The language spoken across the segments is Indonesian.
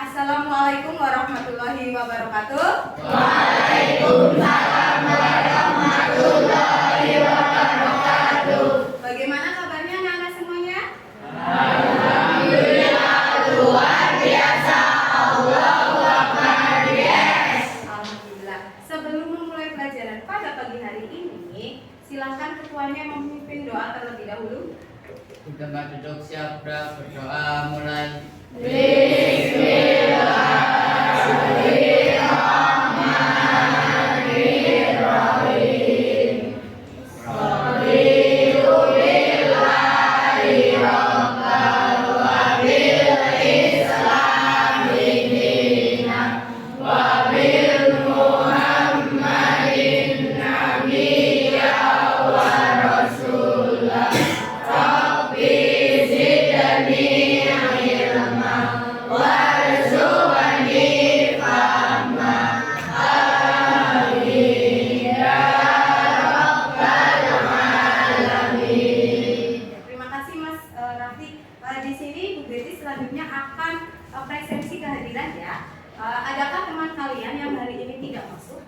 Assalamualaikum warahmatullahi wabarakatuh. Waalaikumsalam warahmatullahi wabarakatuh. Bagaimana kabarnya anak-anak semuanya? Alhamdulillah luar biasa. Allahu Akbar. Yes. Alhamdulillah. Sebelum memulai pelajaran pada pagi hari ini, silakan ketuanya memimpin doa terlebih dahulu. Tempat duduk siap berdoa mulai. Bismillahirrahmanirrahim. Raditu billahi rabban wa bil Islam dinan wa bil Muhammadin nabiyya wa rasulah. Rabbi zidni ilma warzuqni fahma. Amin ya rabbal alamin. Terima kasih Mas Raffi. Di sini Bu Betty selanjutnya akan presensi kehadiran ya. Adakah teman kalian yang hari ini tidak masuk?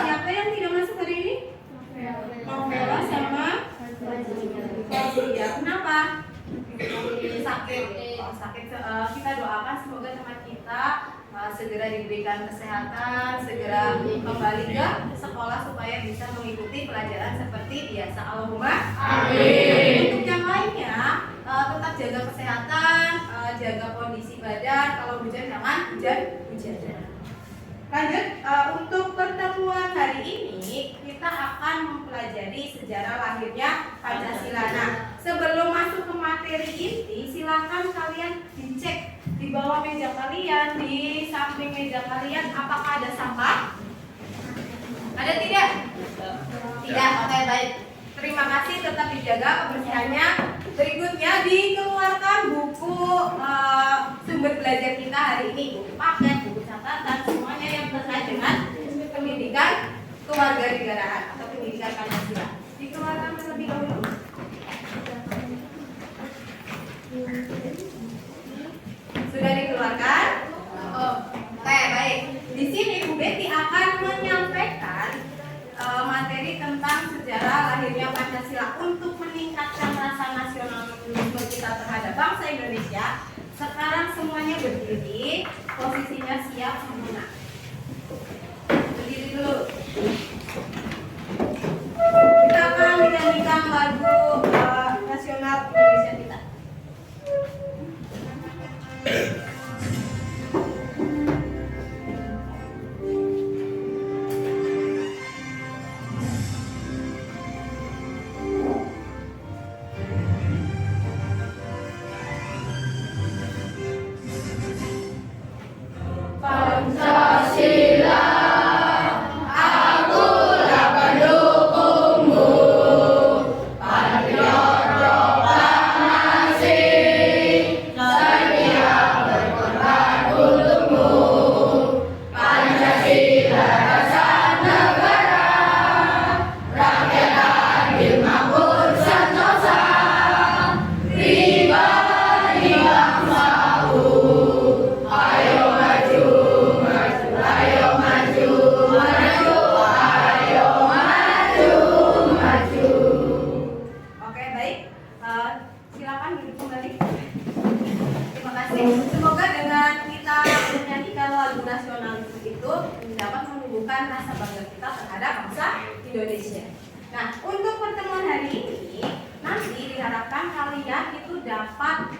Siapa yang tidak masuk hari ini? Novela sama ya. Kenapa? Sakit. Sakit. Kita doakan semoga teman kita segera diberikan kesehatan, segera kembali ke sekolah supaya bisa mengikuti pelajaran seperti biasa. Allahumma amin. Untuk yang lainnya tetap jaga kesehatan, jaga kondisi badan. Kalau hujan jangan hujan. Lanjut, untuk pertemuan hari ini kita akan mempelajari sejarah lahirnya Pancasila. Nah, sebelum masuk ke materi inti, silakan kalian dicek di bawah meja kalian, di samping meja kalian, apakah ada sampah? Ada tidak? Tidak. Oke, baik. Terima kasih, tetap dijaga kebersihannya. Berikutnya dikeluarkan buku sumber belajar kita hari ini, buku paket, buku catatan, semuanya yang terkait dengan pendidikan kewarganegaraan atau pendidikan Pancasila. Dikeluarkan terlebih dahulu. Sudah dikeluarkan? Oke, baik. Di sini Bu Betty akan menyampaikan materi tentang sejarah lahirnya Pancasila untuk meningkatkan rasa nasionalisme kita terhadap bangsa Indonesia. Sekarang semuanya berdiri, posisinya siap sempurna. Berdiri dulu. Kita akan menyanyikan lagu nasional Indonesia kita. Pancasila, akulah pendukungmu. Patriot proklamasi, setia berkorban untukmu. Pancasila rasa negara, rakyat adil makmur sentosa. Pribadi bangsaku, ayo maju, maju, ayo maju, maju, ayo maju, maju. Oke, baik. Silakan duduk kembali. Terima kasih. Semoga dengan kita menyanyikan lagu nasionalisme itu dapat menumbuhkan rasa bangga kita terhadap bangsa Indonesia. Nah, untuk pertemuan hari ini nanti diharapkan kalian itu dapat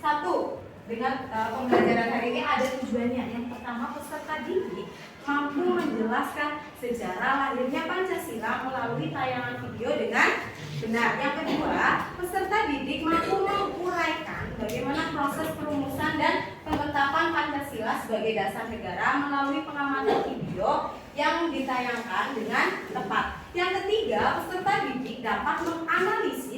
satu, dengan pembelajaran hari ini ada tujuannya. Yang pertama, peserta didik mampu menjelaskan sejarah lahirnya Pancasila melalui tayangan video dengan benar. Yang kedua, peserta didik mampu menguraikan bagaimana proses perumusan dan penetapan Pancasila sebagai dasar negara melalui pengamatan video yang ditayangkan dengan tepat. Yang ketiga, peserta didik dapat menganalisis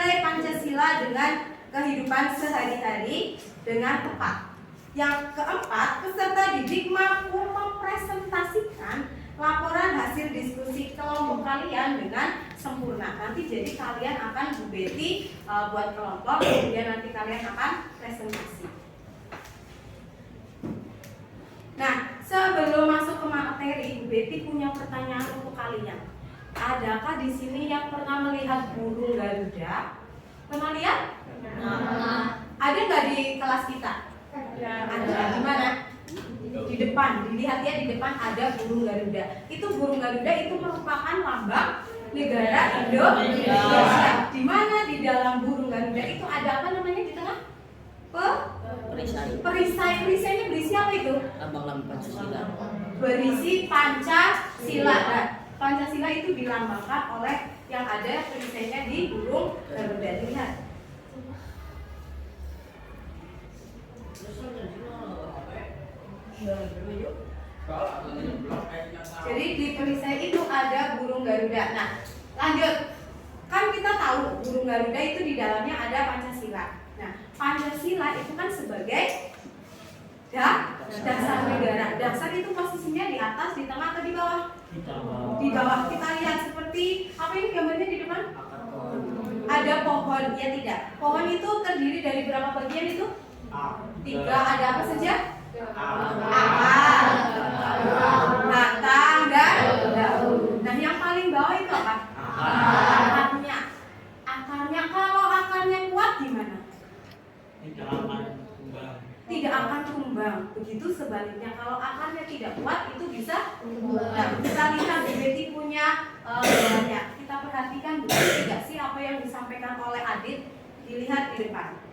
menilai Pancasila dengan kehidupan sehari-hari dengan tepat. Yang keempat, peserta didik mampu mempresentasikan laporan hasil diskusi kelompok kalian dengan sempurna. Nanti jadi kalian akan Bu Betty buat kelompok, kemudian nanti kalian akan presentasi. Nah, sebelum masuk ke materi, Bu Betty punya pertanyaan untuk kalian. Adakah di sini yang pernah melihat burung Garuda? Pernah lihat? Ada nggak di kelas kita? Ada. Di mana? Di depan. Dilihat ya, di depan ada burung Garuda. Itu burung Garuda itu merupakan lambang negara Indonesia. Di mana di dalam burung Garuda itu ada apa namanya di tengah? Perisai. Perisainya berisi apa itu? Lambang Pancasila. Berisi Pancasila. Nah, Pancasila itu dilambangkan oleh yang ada perisainya di burung Garuda. Lihat. Jadi di perisai itu ada burung Garuda. Nah, lanjut. Kan kita tahu burung Garuda itu di dalamnya ada Pancasila. Nah, Pancasila itu kan sebagai dasar negara. Dasar itu posisinya di atas, di tengah, atau di bawah? Di bawah. Kita lihat seperti apa ini gambarnya di depan? Ada pohon, ya tidak? Pohon itu terdiri dari berapa bagian itu? 3. Ada apa saja? Akar, batang, dan daun. Nah, yang paling bawah itu apa? Akarnya. Akarnya, kalau akarnya kuat gimana? Tidak akan tumbang. Begitu sebaliknya, kalau akarnya tidak kuat itu bisa tumbang. Nah, kita lihat Bu Betty punya gambarnya. Kita perhatikan bukan tidak sih apa yang disampaikan oleh Adit? Dilihat di depan.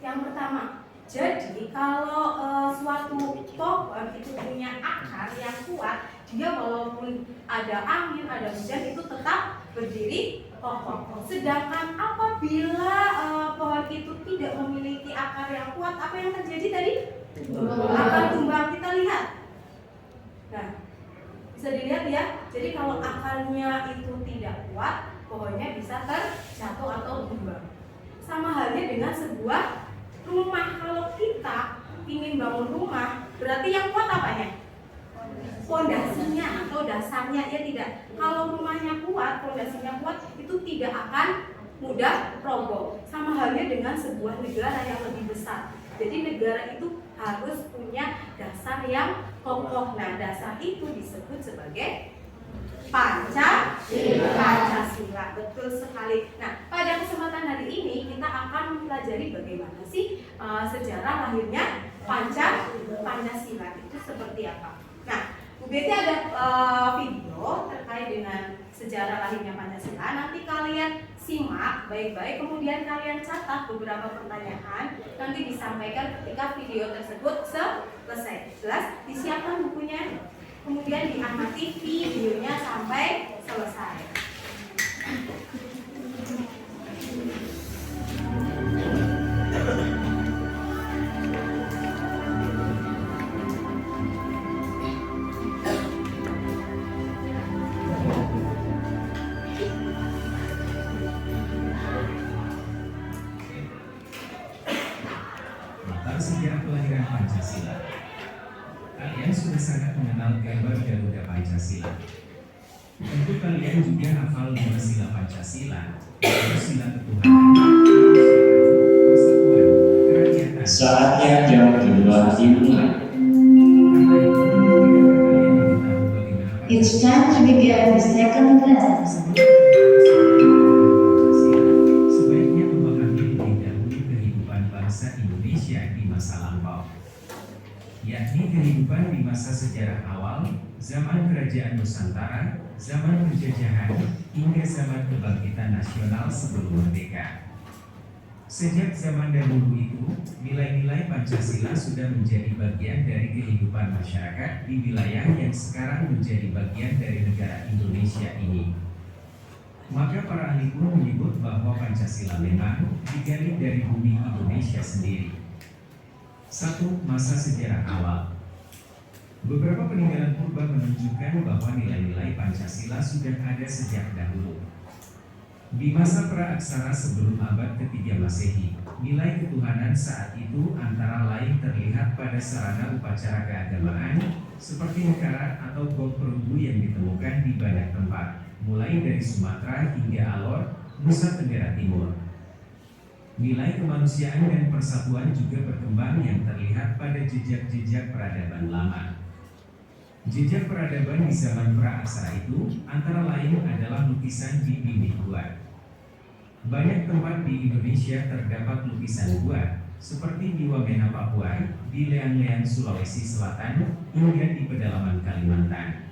Yang pertama, jadi kalau suatu pohon itu punya akar yang kuat, dia walaupun ada angin, ada hujan itu tetap berdiri kokoh. Sedangkan apabila pohon itu tidak memiliki akar yang kuat, apa yang terjadi tadi? Akan tumbang. Kita lihat. Nah, bisa dilihat ya. Jadi kalau akarnya itu tidak kuat, pohonnya bisa terjatuh atau tumbang. Sama halnya dengan sebuah rumah. Kalau kita ingin bangun rumah, berarti yang kuat apanya? Pondasinya atau dasarnya, ya tidak. Kalau rumahnya kuat, pondasinya kuat, itu tidak akan mudah roboh. Sama halnya dengan sebuah negara yang lebih besar. Jadi negara itu harus punya dasar yang kokoh. Nah, dasar itu disebut sebagai Pancasila. Betul sekali. Nah, pada kesempatan hari ini kita akan mempelajari bagaimana sih sejarah lahirnya Pancasila itu seperti apa. Nah, Bu Betty ada video terkait dengan sejarah lahirnya Pancasila. Nanti kalian simak baik-baik, kemudian kalian catat beberapa pertanyaan. Nanti disampaikan ketika video tersebut selesai. Jelas? Disiapkan bukunya. Kemudian diamati videonya sampai selesai. Latar sejarah kelahiran Pancasila. Kalian sudah sangat mengenal gambar Garuda Pancasila. Tentu kalian juga hafal 5 sila Pancasila, yaitu sila ketuhanan, persatuan, kerakyatan. Saatnya jam 2 dimulai. It's time to begin the second lesson. Sebaiknya memahami lebih dahulu kehidupan bangsa Indonesia di masa lampau, yakni kehidupan di masa sejarah awal, zaman kerajaan Nusantara, zaman penjajahan, hingga zaman kebangkitan nasional sebelum merdeka. Sejak zaman dahulu itu, nilai-nilai Pancasila sudah menjadi bagian dari kehidupan masyarakat di wilayah yang sekarang menjadi bagian dari negara Indonesia ini. Maka para ahli pun menyebut bahwa Pancasila memang digali dari bumi Indonesia sendiri. 1. Masa sejarah awal. Beberapa peninggalan purba menunjukkan bahwa nilai-nilai Pancasila sudah ada sejak dahulu. Di masa praaksara sebelum abad ketiga Masehi, nilai ketuhanan saat itu antara lain terlihat pada sarana upacara keagamaan, seperti nekara atau gok perunggu yang ditemukan di banyak tempat, mulai dari Sumatera hingga Alor, Nusa Tenggara Timur. Nilai kemanusiaan dan persatuan juga berkembang yang terlihat pada jejak-jejak peradaban lama. Jejak peradaban di zaman praaksara itu antara lain adalah lukisan di dinding gua. Banyak tempat di Indonesia terdapat lukisan gua, seperti di Wamena Papua, di Leang-Leang Sulawesi Selatan, hingga di pedalaman Kalimantan.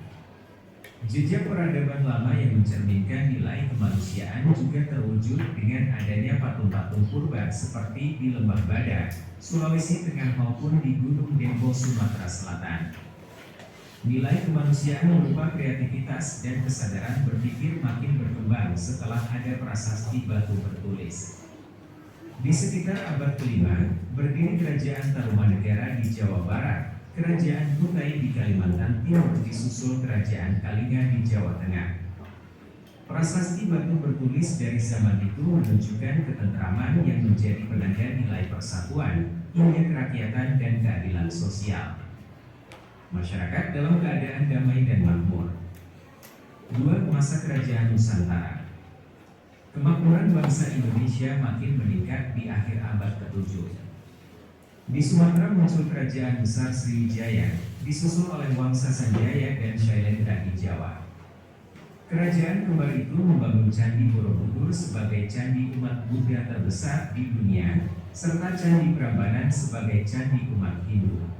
Jejak peradaban lama yang mencerminkan nilai kemanusiaan juga terwujud dengan adanya patung-patung purba seperti di Lembah Bada, Sulawesi Tengah maupun di Gunung Dempo, Sumatera Selatan. Nilai kemanusiaan berupa kreativitas dan kesadaran berpikir makin berkembang setelah ada prasasti batu bertulis. Di sekitar abad kelima, berdiri Kerajaan Tarumanegara di Jawa Barat, Kerajaan Kutai di Kalimantan Timur disusul Kerajaan Kalinga di Jawa Tengah. Prasasti batu bertulis dari zaman itu menunjukkan ketentraman yang menjadi penanda nilai persatuan, hingga kerakyatan dan keadilan sosial. Masyarakat dalam keadaan damai dan makmur. 2. Masa Kerajaan Nusantara. Kemakmuran bangsa Indonesia makin meningkat di akhir abad ke-7. Di Sumatera muncul kerajaan besar Sriwijaya, disusul oleh Wangsa Sanjaya dan Shailendra di Jawa. Kerajaan kembar itu membangun Candi Borobudur sebagai candi umat Buddha terbesar di dunia, serta Candi Prambanan sebagai candi umat Hindu.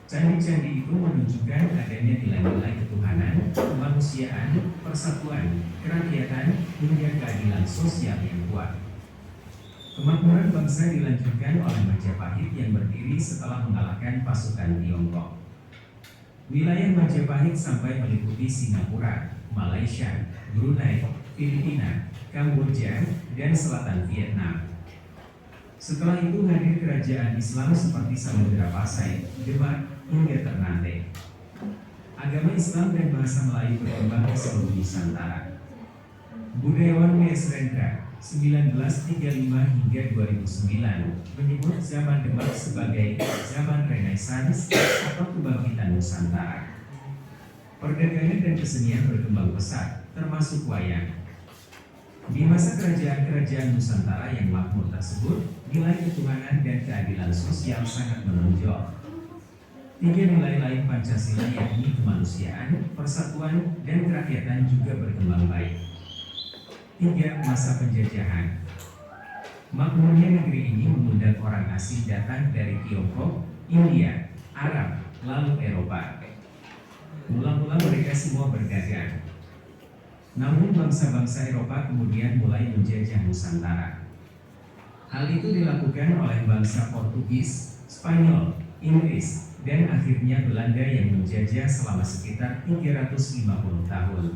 Candi-candi itu menunjukkan adanya nilai-nilai ketuhanan, kemanusiaan, persatuan, kerakyatan, hingga keadilan sosial yang kuat. Kemakmuran bangsa dilanjutkan oleh Majapahit yang berdiri setelah mengalahkan pasukan Tiongkok. Wilayah Majapahit sampai meliputi Singapura, Malaysia, Brunei, Filipina, Kamboja, dan selatan Vietnam. Setelah itu hadir kerajaan Islam seperti Samudra Pasai, Demak, hingga Ternate. Agama Islam dan bahasa Melayu berkembang ke seluruh Nusantara. Budayawan W.S. Rendra 1935 hingga 2009 menyebut zaman Demak sebagai zaman Renaissance atau kebangkitan Nusantara. Perdagangan dan kesenian berkembang pesat, termasuk wayang. Di masa kerajaan-kerajaan Nusantara yang makmur tersebut, nilai ketuhanan dan keadilan sosial sangat menonjol. 3 nilai lain Pancasila yakni kemanusiaan, persatuan, dan kerakyatan juga berkembang baik. 3. Masa penjajahan. Makmurnya negeri ini mengundang orang asing datang dari Tiongkok, India, Arab, lalu Eropa. Mula-mula mereka semua berdagang. Namun bangsa-bangsa Eropa kemudian mulai menjajah Nusantara. Hal itu dilakukan oleh bangsa Portugis, Spanyol, Inggris, dan akhirnya Belanda yang menjajah selama sekitar 350 tahun.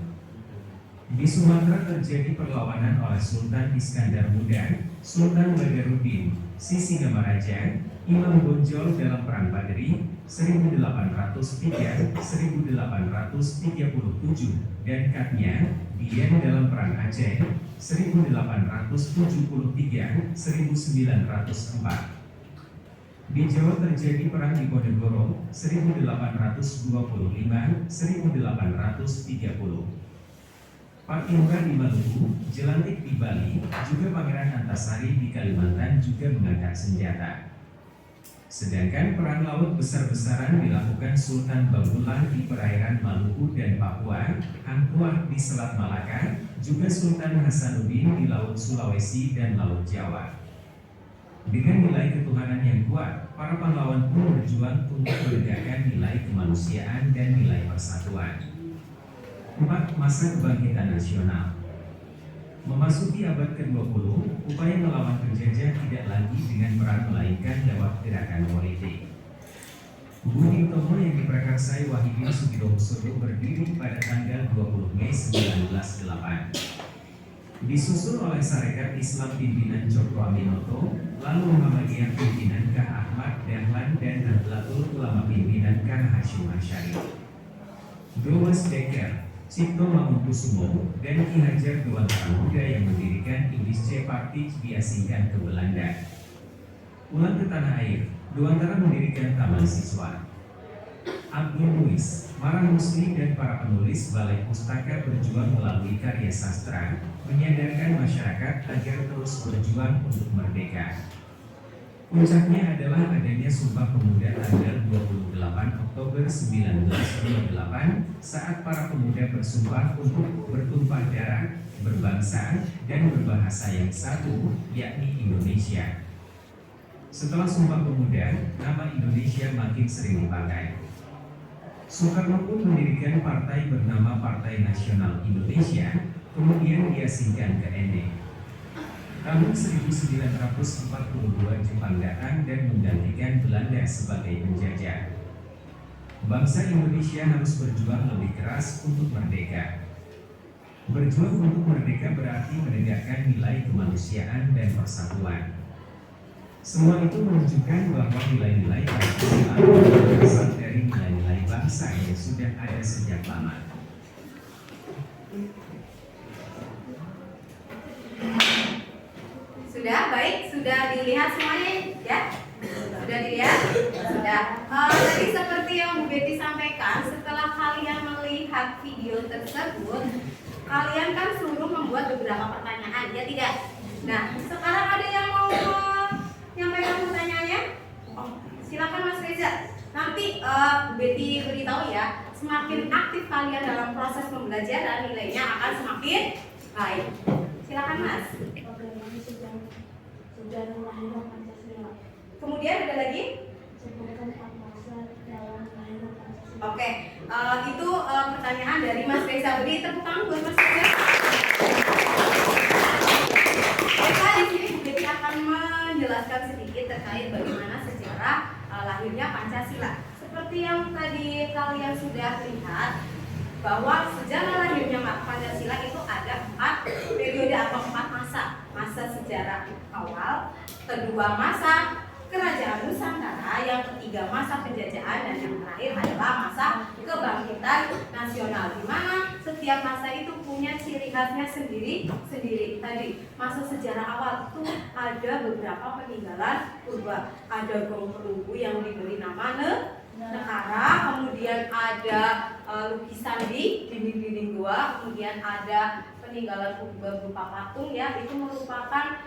Di Sumatera terjadi perlawanan oleh Sultan Iskandar Muda, Sultan Badarudin, Sisingamaraja, Imam Bonjol dalam Perang Badri 1803-1837 dan Katnya Dian dalam Perang Aceh 1873-1904. Di Jawa terjadi Perang Diponegoro 1825-1830. Pak-Indra di Maluku, Jelantik di Bali, juga Pangeran Antasari di Kalimantan juga mengangkat senjata. Sedangkan perang laut besar-besaran dilakukan Sultan Bagulah di perairan Maluku dan Papua, Angkuah di Selat Malaka, juga Sultan Hasanuddin di Laut Sulawesi dan Laut Jawa. Dengan nilai ketuhanan yang kuat, para pahlawan pun berjuang untuk menegakkan nilai kemanusiaan dan nilai persatuan. 4. Masa kebangkitan nasional. Memasuki abad ke-20, upaya melawan penjajah tidak lagi dengan perang melainkan lewat gerakan politik. Budi Utomo yang diprakarsai Wahidin Sudirohusodo berdiri pada tanggal 20 Mei 1908. Disusul oleh Sarekat Islam pimpinan Cokro Aminoto, lalu Muhammadiyah pimpinan Kah Ahmad Dahlan dan Nahdlatul Ulama pimpinan Kah Hasyim Asy'ari. Thomas Dekker Cipto Mangunkusumo, dan Ki Hajar Dewantara Muda yang mendirikan Indische Partij diasingkan ke Belanda. Pulang ke tanah air, Dewantara mendirikan Taman Siswa. Abdul Muiz, Marah Musli dan para penulis Balai Pustaka berjuang melalui karya sastra, menyadarkan masyarakat agar terus berjuang untuk merdeka. Puncaknya adalah adanya Sumpah Pemuda tanggal 28 Oktober 1928 saat para pemuda bersumpah untuk bertumpah darah, berbangsa, dan berbahasa yang satu, yakni Indonesia. Setelah Sumpah Pemuda, nama Indonesia makin sering dipakai. Soekarno pun mendirikan partai bernama Partai Nasional Indonesia, kemudian diasingkan ke ND. Tahun 1942 Jepang datang dan menggantikan Belanda sebagai penjajah. Bangsa Indonesia harus berjuang lebih keras untuk merdeka. Berjuang untuk merdeka berarti menegakkan nilai kemanusiaan dan persatuan. Semua itu menunjukkan bahwa nilai-nilai Pancasila berasal dari nilai-nilai bangsa yang sudah ada sejak lama. Sudah baik, sudah dilihat semuanya ya? Sudah dilihat? Sudah. Tadi seperti yang Bu Betty sampaikan, setelah kalian melihat video tersebut, kalian kan suruh membuat beberapa pertanyaan, ya tidak? Nah, sekarang ada yang mau menyampaikan pertanyaannya? Oh, silakan Mas Reza. Nanti Bu Betty beritahu ya, semakin aktif kalian dalam proses pembelajaran, nilainya akan semakin baik. Silakan Mas. Sejarah lahirnya Pancasila. Kemudian ada lagi? Sebutkan 4 masa dalam lahirnya Pancasila. Oke, itu pertanyaan dari Mas Reza. Beri tepuk tangan buat Mas Reza. Baiklah, di sini Bu Betty akan menjelaskan sedikit terkait bagaimana sejarah lahirnya Pancasila. Seperti yang tadi kalian sudah lihat, bahwa sejarah lahirnya Pancasila itu ada 4 periode atau 4 masa. Masa sejarah awal, kedua masa kerajaan Nusantara, yang ketiga masa penjajahan, dan yang terakhir adalah masa kebangkitan nasional, di mana setiap masa itu punya ciri khasnya sendiri. Tadi masa sejarah awal itu ada beberapa peninggalan purba, ada gong perunggu yang diberi nama Nekara, kemudian ada lukisan di dinding-dinding gua, kemudian ada peninggalan purba berupa patung, ya, itu merupakan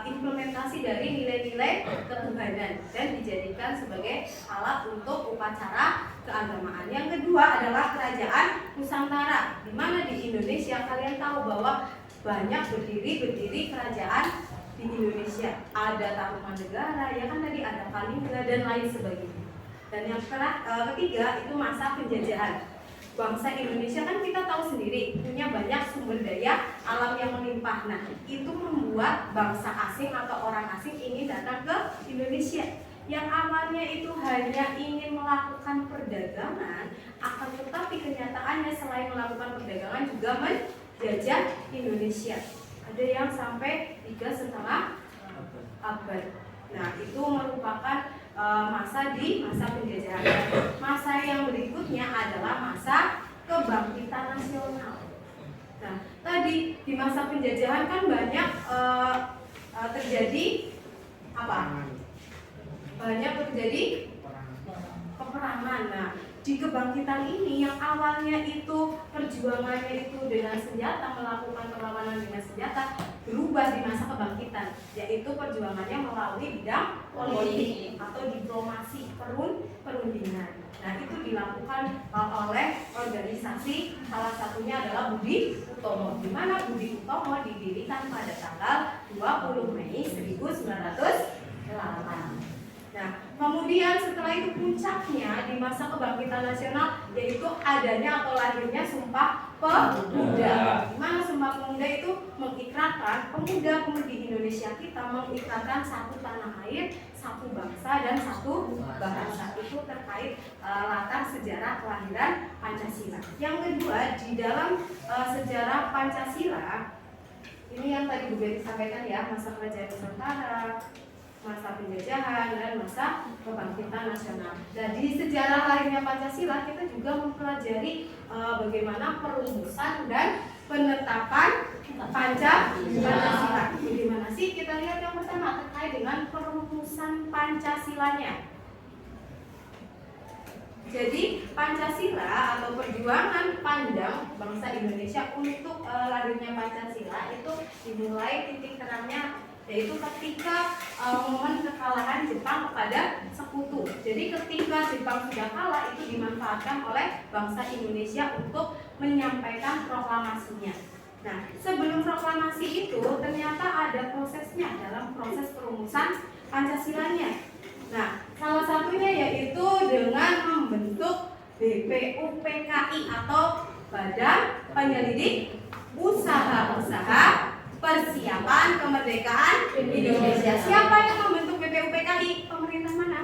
implementasi dari nilai-nilai ketuhanan dan dijadikan sebagai alat untuk upacara keagamaan. Yang kedua adalah kerajaan Nusantara, di mana di Indonesia kalian tahu bahwa banyak berdiri kerajaan di Indonesia. Ada Tarumanegara, ya kan, tadi ada Kaliningra dan lain sebagainya. Dan yang ketiga itu masa penjajahan. Bangsa Indonesia kan kita tahu sendiri punya banyak sumber daya alam yang melimpah. Nah, itu membuat bangsa asing atau orang asing ingin datang ke Indonesia. Yang awalnya itu hanya ingin melakukan perdagangan, akan tetapi kenyataannya selain melakukan perdagangan juga menjajah Indonesia. Ada yang sampai 3,5 abad. Nah, itu merupakan masa penjajahan. Masa yang berikutnya adalah masa kebangkitan nasional. Nah, tadi di masa penjajahan kan banyak terjadi apa? Banyak terjadi peperangan. Nah, di kebangkitan ini yang awalnya itu perjuangannya itu dengan senjata, melakukan perlawanan dengan senjata, berubah di masa kebangkitan, yaitu perjuangannya melalui bidang politik atau diplomasi, perundingan. Nah, itu dilakukan oleh organisasi, salah satunya adalah Budi Utomo, di mana Budi Utomo didirikan pada tanggal 20 Mei 1908. Nah, kemudian setelah itu puncaknya di masa kebangkitan nasional, yaitu adanya atau lahirnya Sumpah Pemuda. Di mana Sumpah Pemuda itu mengikrarkan pemuda-pemudi Indonesia kita mengikrarkan satu tanah air, satu bangsa, dan satu bahasa. Itu terkait latar sejarah kelahiran Pancasila. Yang kedua, di dalam sejarah Pancasila, ini yang tadi Bu Betty sampaikan ya, masa kerajaan Nusantara, masa penjajahan, dan masa kebangkitan nasional. Dan di sejarah lahirnya Pancasila kita juga mempelajari bagaimana perumusan dan penetapan Pancasila. Bagaimana sih? Kita lihat yang pertama terkait dengan perumusan Pancasilanya. Jadi Pancasila atau perjuangan panjang bangsa Indonesia untuk lahirnya Pancasila itu dimulai titik terangnya yaitu ketika momen kekalahan Jepang kepada sekutu. Jadi ketika Jepang sudah kalah itu dimanfaatkan oleh bangsa Indonesia untuk menyampaikan proklamasinya. Nah, sebelum proklamasi itu ternyata ada prosesnya dalam proses perumusan Pancasilanya. Nah, salah satunya yaitu dengan membentuk BPUPKI atau Badan Penyelidik Usaha-Usaha Persiapan Kemerdekaan Indonesia. Siapa yang membentuk BPUPKI? Pemerintah mana?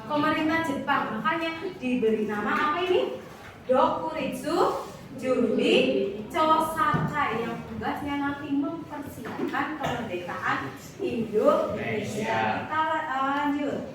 Pemerintah Jepang. Makanya diberi nama apa ini? Dokuritsu Juri Chosakai, yang tugasnya nanti mempersiapkan kemerdekaan Indonesia. Kita lanjut.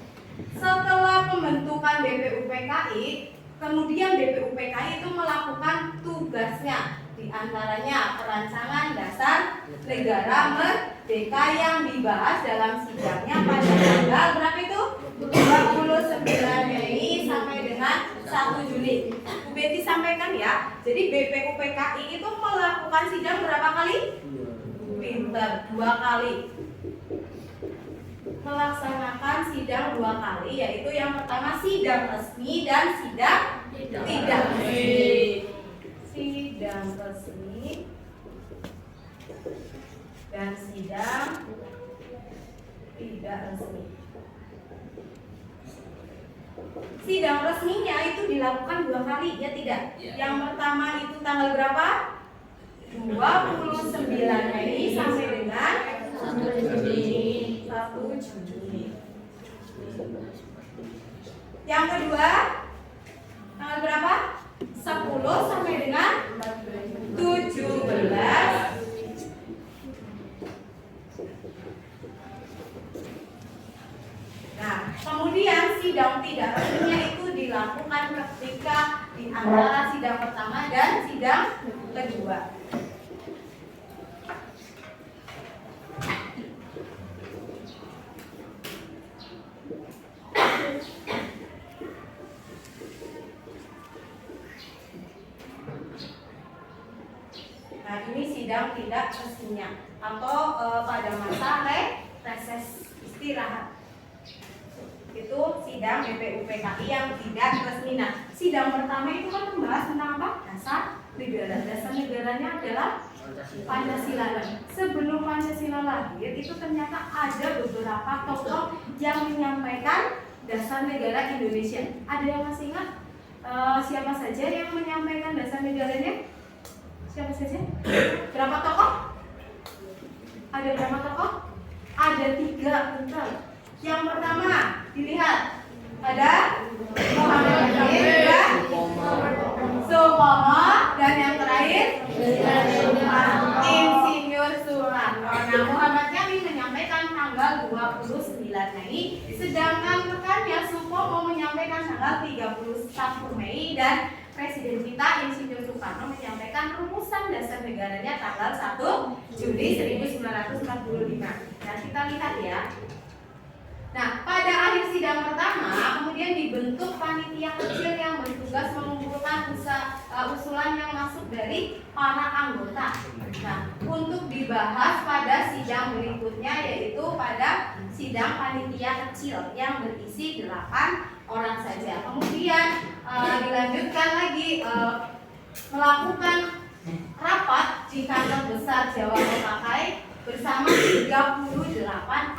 Setelah pembentukan BPUPKI, kemudian BPUPKI itu melakukan tugasnya, di antaranya perancangan dasar negara merdeka yang dibahas dalam sidangnya pada tanggal berapa itu? 29 Mei sampai dengan 1 Juni. Bu Betty sampaikan ya. Jadi BPUPKI itu melakukan sidang berapa kali? Pinter, 2 kali. Melaksanakan sidang 2 kali, yaitu yang pertama sidang resmi dan sidang tidak resmi. Sidang resmi dan sidang tidak resmi. Sidang resminya itu dilakukan 2 kali, ya tidak? Yang pertama itu tanggal berapa? 29 Mei sampai dengan 1 Juni. Yang kedua tanggal berapa? 10 sampai dengan 17. Nah, kemudian sidang tidak resminya itu dilakukan ketika di antara sidang pertama dan sidang kedua. Nah, ini sidang tidak resminya atau pada masa reses istirahat. Itu sidang BPUPKI yang tidak resmi. Nah, sidang pertama itu kan membahas tentang apa? Dasar negara. Dasar negaranya adalah Pancasila. Sebelum Pancasila lahir itu ternyata ada beberapa tokoh yang menyampaikan dasar negara Indonesia. Ada yang masih ingat siapa saja yang menyampaikan dasar negaranya? Siapa saja? Berapa tokoh? Ada berapa tokoh? Ada 3, betul. Yang pertama dilihat ada Muhammad Yamin dan Soekarno, dan yang terakhir Insinyur Soekarno. Nah, Muhammad Yamin menyampaikan tanggal 29 Mei, sedangkan rekannya Supomo menyampaikan tanggal 31 Mei, dan Presiden kita Insinyur Soekarno menyampaikan rumusan dasar negaranya tanggal 1 Juli 1945. Nah, kita lihat ya. Nah, pada akhir sidang pertama kemudian dibentuk panitia kecil yang bertugas mengumpulkan usulan yang masuk dari para anggota. Nah, untuk dibahas pada sidang berikutnya, yaitu pada sidang panitia kecil yang berisi 8 orang saja. Kemudian dilanjutkan lagi melakukan rapat di kantor besar Jawa Lokakai bersama 38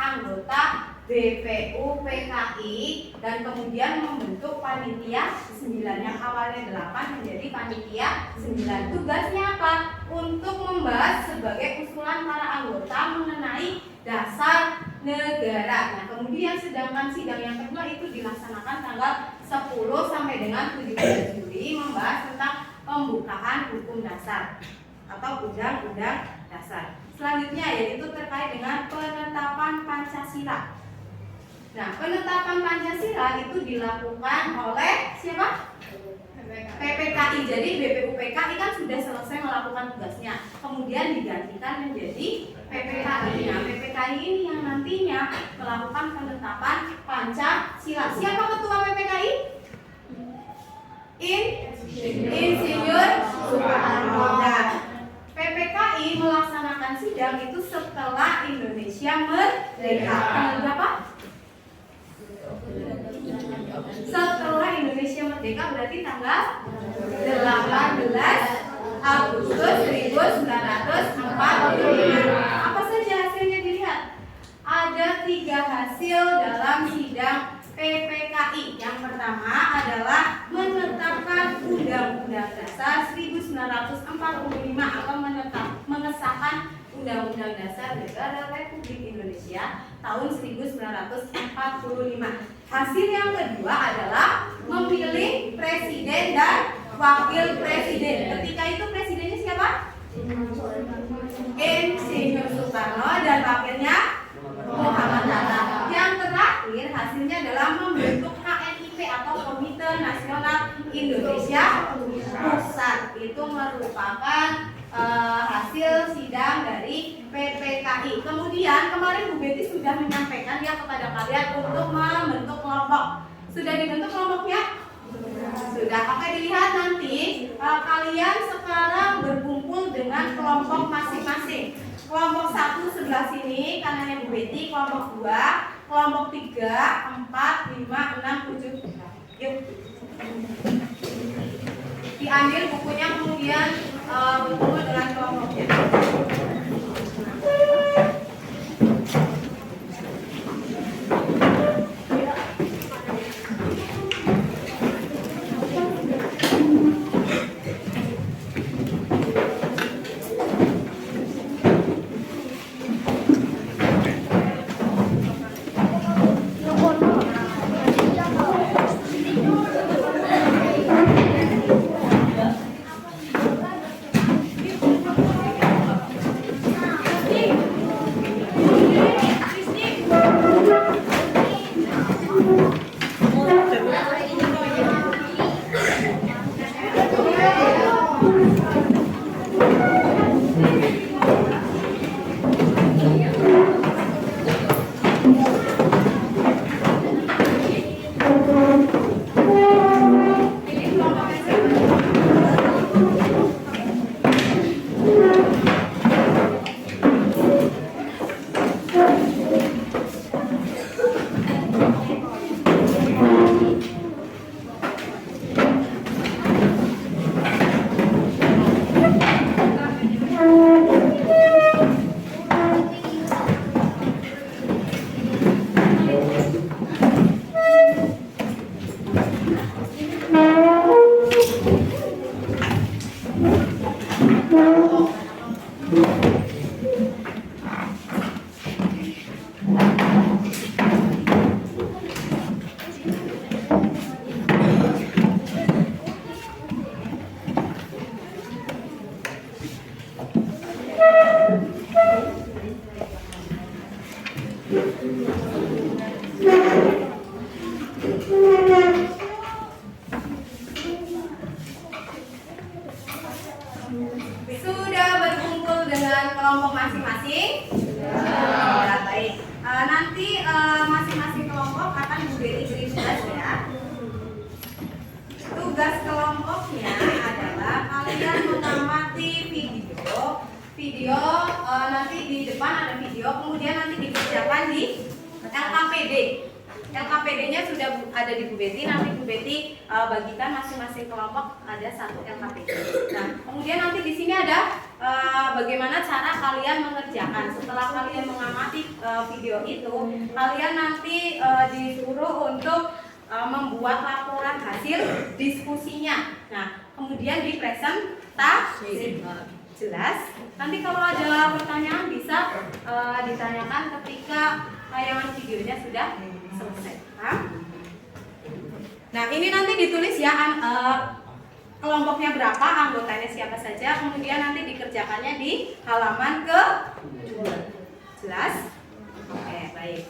anggota BPUPKI, dan kemudian membentuk panitia 9 yang awalnya 8 menjadi panitia 9. Tugasnya apa? Untuk membahas sebagai usulan para anggota mengenai dasar negara. Nah, kemudian sedangkan sidang yang kedua itu dilaksanakan tanggal 10 sampai dengan 17 Juli, membahas tentang pembukaan hukum dasar atau undang-undang dasar. Selanjutnya yaitu terkait dengan penetapan Pancasila. Nah, penetapan Pancasila itu dilakukan oleh siapa? PPKI PPKI. Jadi BPUPKI kan sudah selesai melakukan tugasnya, kemudian digantikan menjadi PPKI. Nah, PPKI ini yang nantinya melakukan penetapan Pancasila. Siapa ketua PPKI? Insinyur Soekarno. Nah, PPKI melaksanakan sidang itu setelah Indonesia merdeka. Tanggal berapa? Setelah Indonesia merdeka berarti tanggal 18 Agustus 1945. Apa saja hasilnya dilihat? Ada 3 hasil dalam sidang PPKI. Yang pertama adalah menetapkan Undang-Undang Dasar 1945 atau mengesahkan Undang-Undang Dasar Negara Republik Indonesia tahun 1945. Hasil yang kedua adalah memilih presiden dan wakil presiden. Ketika itu presidennya siapa? Insinyur Soekarno dan wakilnya Muhammad Hatta. Yang terakhir hasilnya adalah membentuk KNIP atau Komite Nasional Indonesia Pusat. Itu merupakan hasil sidang dari PPKI. Kemudian kemarin Bu Betty sudah menyampaikan ya kepada kalian untuk membentuk kelompok. Sudah dibentuk kelompoknya? Sudah. Oke, dilihat nanti kalian sekarang berkumpul dengan kelompok masing-masing. Kelompok 1 sebelah sini kanannya Bu Betty, kelompok 2, kelompok 3, 4, 5, 6, 7. Yuk. Diambil bukunya kemudian berkumpul dengan kelompoknya. Sudah berkumpul dengan kelompok masing-masing? Ya, baik. Nanti masing-masing kelompok akan Bu Betty beri tugas ya. Tugas kelompoknya adalah kalian mengamati video nanti di depan ada video, kemudian nanti dikerjakan di LKPD. LKPD-nya sudah ada di Bu Betty, nanti Bu Betty bagikan masing-masing kelompok ada 1 LKPD. Nah, kemudian nanti di sini ada bagaimana cara kalian mengerjakan. Setelah kalian mengamati video itu, kalian nanti disuruh untuk membuat laporan hasil diskusinya. Nah, kemudian dipresentasi. Jelas. Nanti kalau ada pertanyaan bisa ditanyakan ketika tayangan videonya sudah selesai. Nah, ini nanti ditulis ya kelompoknya berapa, anggotanya siapa saja, kemudian nanti dikerjakannya di halaman ke-2. Jelas? Oke, baik.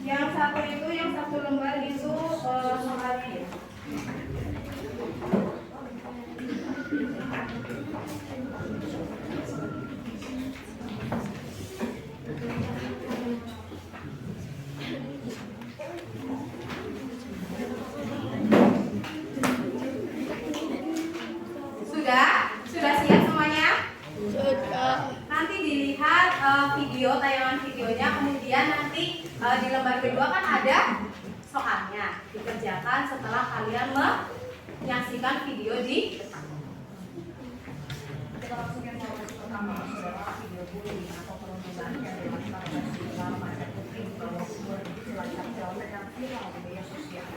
Yang satu itu, yang satu lembar itu soalnya ya. Sudah siap semuanya? Nanti dilihat tayangan videonya, kemudian nanti di lembar kedua kan ada soalnya, dikerjakan setelah kalian menyaksikan video di depan. Kita langsung yang mau pertama, video bullying atau perundungan yang dilakukan oleh siswa pada putri di bawah umur Cilacap Jawa Tengah viral di media sosial.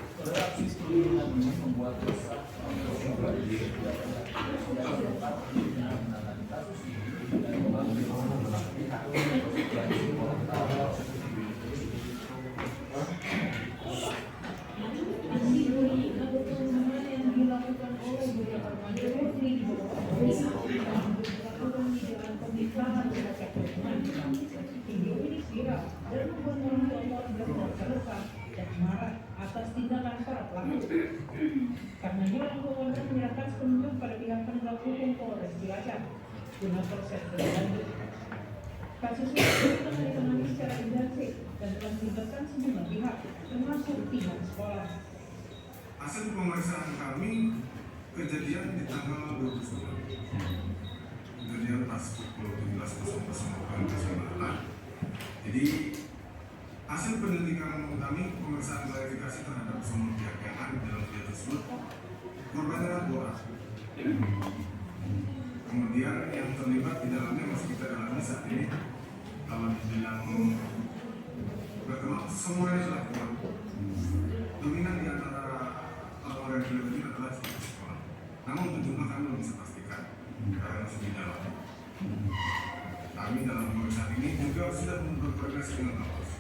Atas tindakan para pelaku. Karenanya orang tua korban menyerahkan sepenuhnya pada pihak penegak hukum Polres Cilacap guna proses lebih lanjut. Kasus ini telah ditangani secara intensif dan telah melibatkan sejumlah pihak, termasuk pihak sekolah. Hasil pemeriksaan kami, kejadian di tanggal 29. Kejadian pas pukul 17.00 Jadi hasil penyelidikan kami, pemeriksaan klarifikasi terhadap semua pihak yang ada dalam video tersebut, korban adalah 2 orang. Kemudian yang terlibat di dalamnya masih kita dalami saat ini. Kalau dibilang berkembang, semuanya sudah keluar. Dominan di antara orang yang terlibat ini adalah sekolah. Namun untuk jumlah kami belum bisa pastikan karena masih di dalam. Kami dalam pemeriksaan ini juga sudah berkoordinasi dengan Kapolres.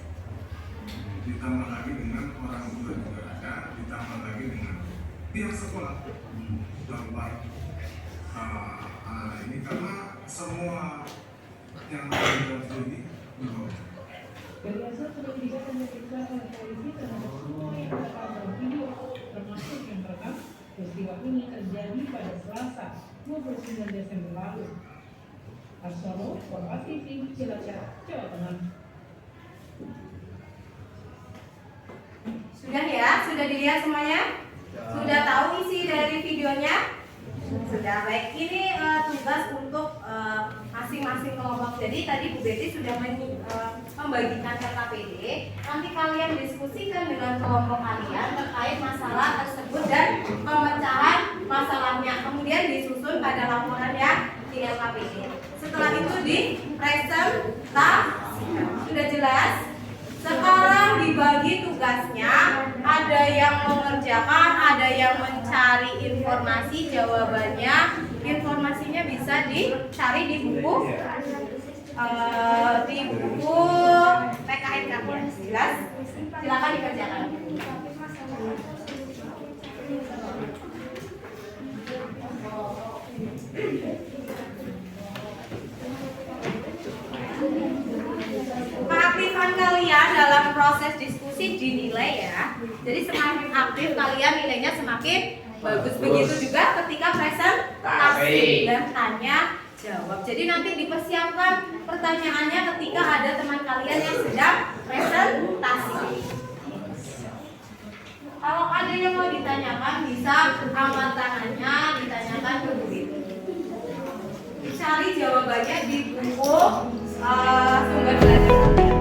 Ditambah lagi dengan orang tua juga ada, ditambah lagi dengan pihak sekolah tempat anak ini, karena semua yang ada di dalam video ini berbohong. Dari hasil penyelidikan yang diperiksa oleh polisi terhadap semua yang terekam dalam video, termasuk yang terekam, peristiwa ini terjadi pada Selasa 29 Desember lalu. Arsono, Kompas TV, Cilacap, Jawa Tengah. Sudah ya? Sudah dilihat semuanya? Sudah tahu isi dari videonya? Sudah. Baik, ini tugas untuk masing-masing kelompok. Jadi tadi Bu Betty sudah membagikan RKPD. Nanti kalian diskusikan dengan kelompok kalian terkait masalah tersebut dan pemecahan masalahnya. Kemudian disusun pada laporan yang di RKPD. Setelah itu dipresentasikan. Sudah jelas? Sekarang dibagi tugasnya, ada yang mengerjakan, ada yang mencari informasi, jawabannya, informasinya bisa dicari di buku PKN kalian. Jelas? Silakan dikerjakan. Keaktifan kalian dalam proses diskusi dinilai ya. Jadi semakin aktif kalian nilainya semakin bagus. Begitu juga ketika presentasi dan tanya jawab. Jadi nanti dipersiapkan pertanyaannya ketika ada teman kalian yang sedang presentasi. Kalau ada yang mau ditanyakan bisa angkat tangannya, ditanyakan ke Bu Betty. Cari jawabannya di buku sumber belajar kalian.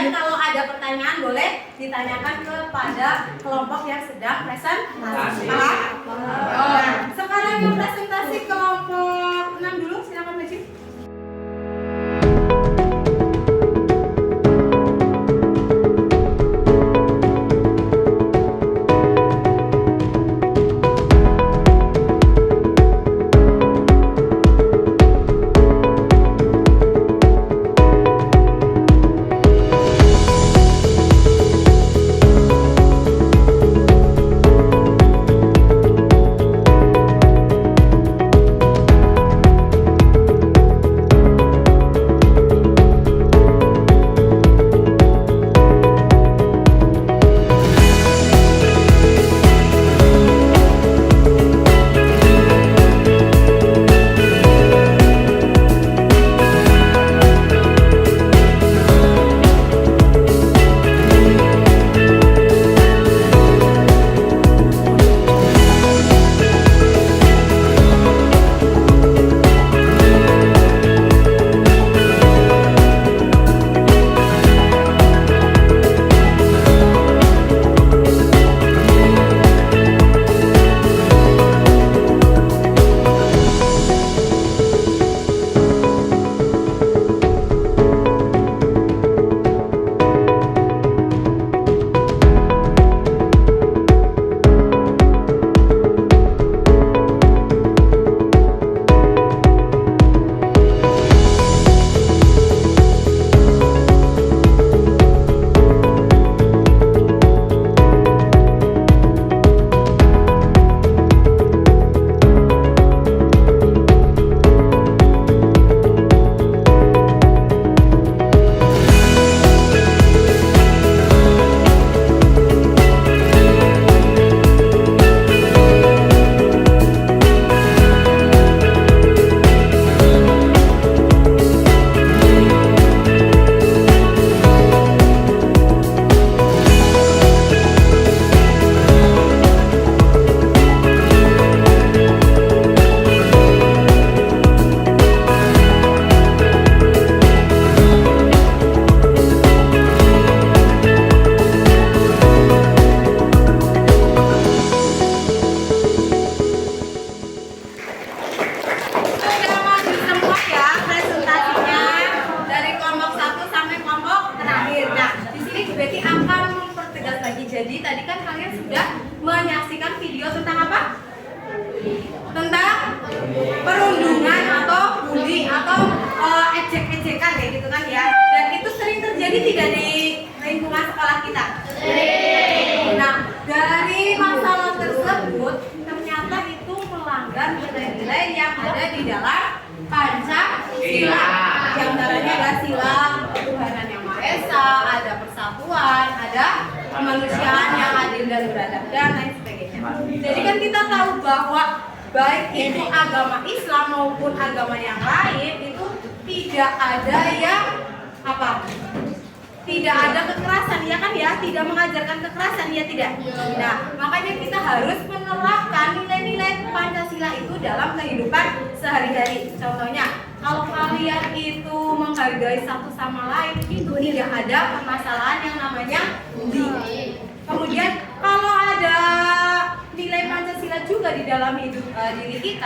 Kemudian kalau ada pertanyaan boleh ditanyakan kepada kelompok yang sedang presentasi. Nah, sekarang yang presentasi kelompok 6 dulu, silakan maju. Jadi tadi kan kalian sudah menyaksikan video tentang apa? Tentang perundungan atau bully atau ejek-ejekan kayak gitu kan ya. Dan itu sering terjadi tidak di lingkungan sekolah kita? Nah, dari masalah tersebut ternyata itu melanggar nilai-nilai yang ada di dalam Pancasila. Di antaranya ada sila ketuhanan yang Maha Esa, ada persatuan, ada kemanusiaan yang adil dan beradab dan lain sebagainya. Jadi kan kita tahu bahwa baik itu agama Islam maupun agama yang lain itu tidak ada yang apa? Tidak ada kekerasan ya kan ya, tidak mengajarkan kekerasan ya tidak. Nah, makanya kita harus menerapkan nilai-nilai Pancasila itu dalam kehidupan sehari-hari. Contohnya, kalau kalian itu menghargai satu sama lain, itu tidak ada permasalahan yang namanya bully. Kemudian kalau ada nilai Pancasila juga di dalam hidup diri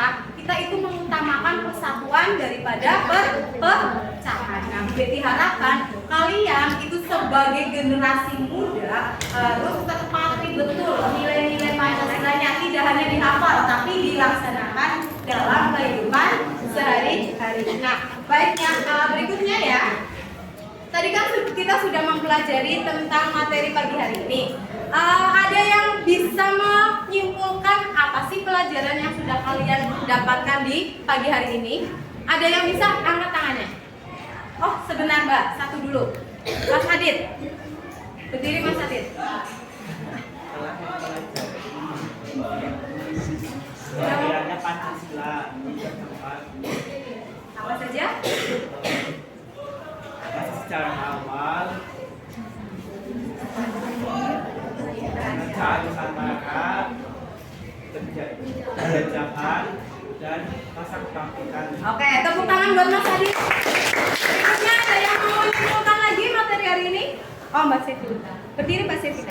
kita itu mengutamakan persatuan daripada perpecahan. Nah, diharapkan kalian itu sebagai generasi muda harus terpatri betul nilai-nilai Pancasilanya, tidak hanya dihafal tapi dilaksanakan dalam kehidupan sehari-hari. Nah, baiknya berikutnya ya. Tadi kan kita sudah mempelajari tentang materi pagi hari ini. Ada yang bisa menyimpulkan apa sih pelajaran yang sudah kalian dapatkan di pagi hari ini? Ada yang bisa angkat tangannya? Oh, sebentar Mbak, satu dulu. Mas Adit. Berdiri Mas Adit. Pelajarannya Pancasila. Apa saja? Secara awal pemecahan masyarakat, penjajahan dan masa kebangkitan. Oke, tepuk tangan buat Mas Adit. Berikutnya ada yang mau menyimpulkan lagi materi hari ini? Oh, Mbak Sevi. Berdiri Mbak Sevi.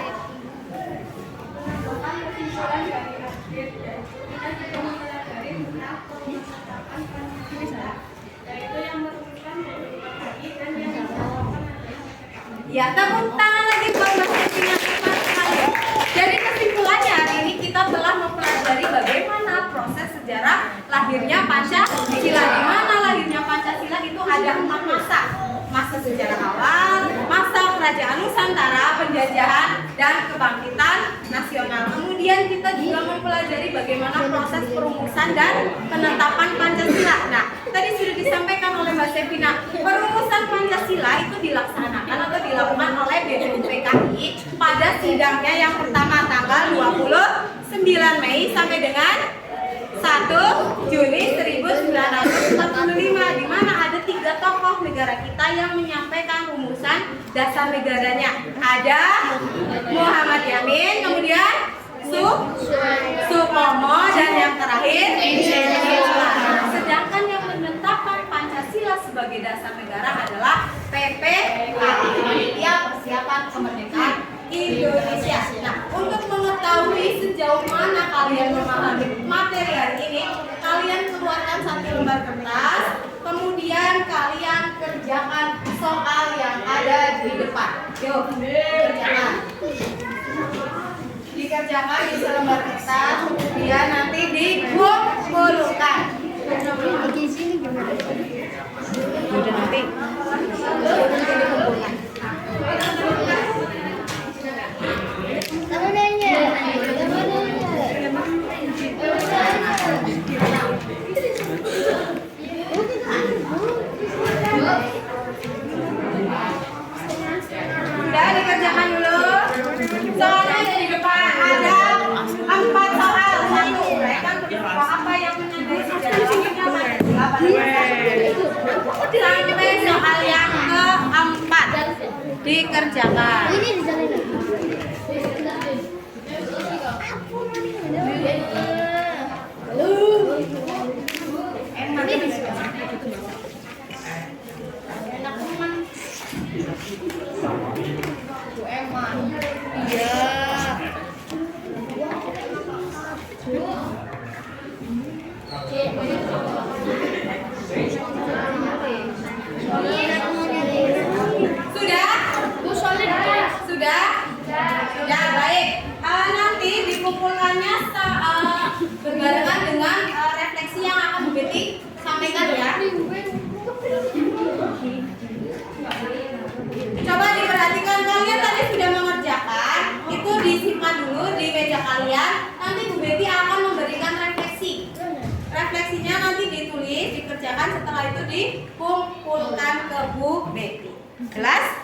Kesimpulan dari update kita juga mempelajari tentang penetapan Pancasila, yaitu yang merumuskan beberapa lagi dan yang membawakan. Ya, tepuk tangan lagi buat Mbak Sevi yang cepat sekali. Jadi kesimpulannya hari ini kita telah mempelajari bagaimana proses sejarah lahirnya Pancasila. Di mana lahirnya Pancasila itu ada 4 masa. Masa sejarah awal, masa kerajaan Nusantara, penjajahan, dan kebangkitan nasional. Kemudian kita juga mempelajari bagaimana proses perumusan dan penetapan Pancasila. Nah, tadi sudah disampaikan oleh Mbak Sevina, perumusan Pancasila itu dilaksanakan atau dilakukan oleh BPUPKI pada sidangnya yang pertama tanggal 29 Mei sampai dengan 1 Juni 1945, di mana ada 3 tokoh negara kita yang menyampaikan rumusan dasar negaranya. Ada Muhammad Yamin, kemudian Supomo, dan yang terakhir sedangkan yang menetapkan Pancasila sebagai dasar negara adalah PPKI, Panitia Persiapan Kemerdekaan Indonesia. Nah, untuk mengetahui sejauh mana kalian memahami materi hari ini, kalian keluarkan 1 lembar kertas, kemudian kalian kerjakan soal yang ada di depan. Yuk, kerjakan. Dikerjakan di selembar kertas, kemudian nanti dikumpulkan. Udah nanti dikumpulkan. Sudah dikerjakan dulu. Soalnya di depan ada 4 soal. 1, mereka berapa apa yang menandai sejarah sampai soal yang keempat dikerjakan. Sudah, baik. Nanti dikumpulkannya berbarengan dengan refleksi yang akan Bu Betty sampaikan ya. Coba diperhatikan, kalian tadi sudah mengerjakan, itu disimpan dulu di meja kalian. Nanti Bu Betty akan memberikan refleksi. Refleksinya nanti ditulis, dikerjakan, setelah itu dikumpulkan ke Bu Betty. Jelas?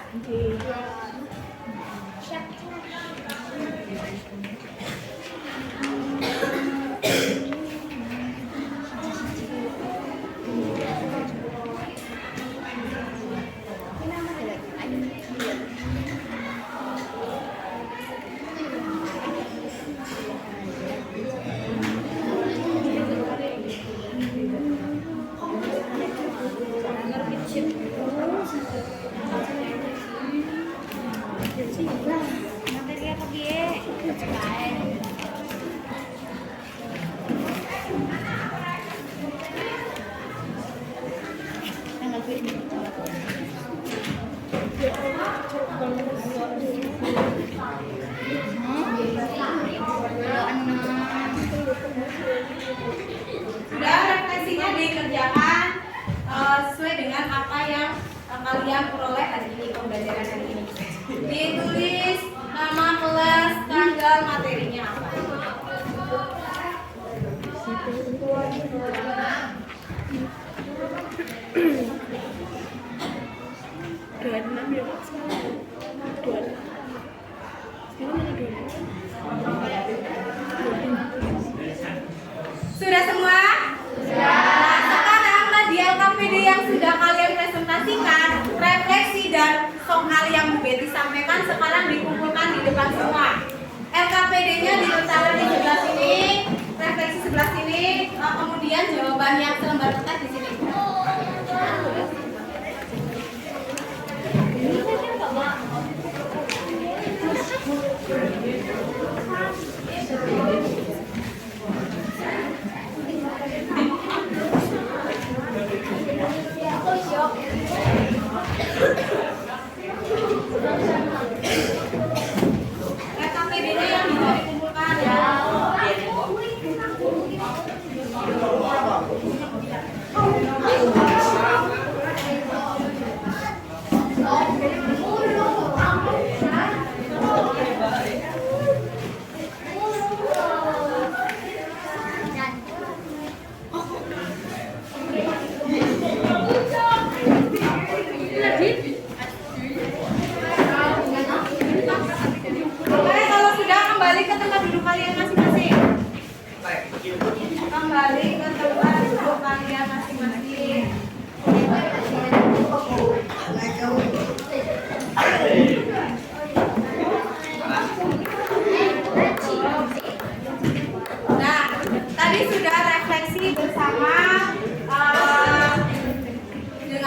Sudah, refleksinya dikerjakan sesuai dengan apa yang kalian peroleh hari ini, pembelajaran hari ini. Ditulis nama kelas, tanggal, materinya apa. Sudah semua? Nah, sekarang tadi LKPD yang sudah kalian presentasikan, refleksi dan soal yang Bu Betty sampaikan sekarang dikumpulkan di depan semua. LKPD-nya diletakkan di sebelah sini, refleksi sebelah sini, kemudian jawaban yang selembar kertas di sini.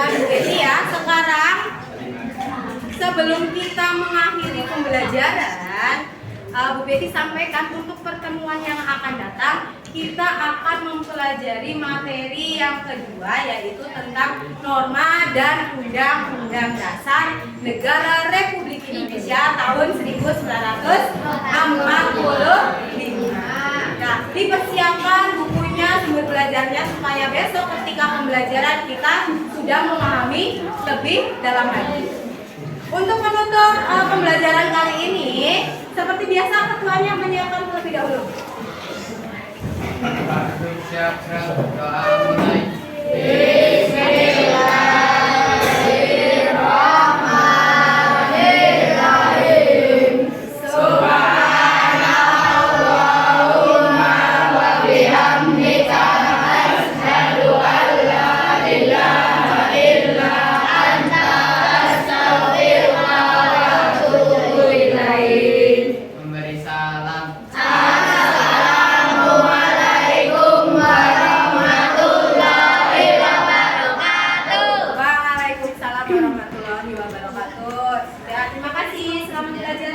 Jadi ya, sekarang sebelum kita mengakhiri pembelajaran, Bu Betty sampaikan untuk pertemuan yang akan datang, kita akan mempelajari materi yang kedua, yaitu tentang norma dan undang-undang dasar Negara Republik Indonesia tahun 1945. Nah, dipersiapkan bukunya, sumber belajarnya, supaya besok ketika pembelajaran kita sudah memahami lebih dalam lagi. Untuk menutup pembelajaran kali ini, seperti biasa ketuanya menyiapkan terlebih dahulu. Duduk siap gerak berdoa mulai. Memberi salam. Waalaikumsalam warahmatullahi wabarakatuh. Ya, terima kasih. Selamat belajar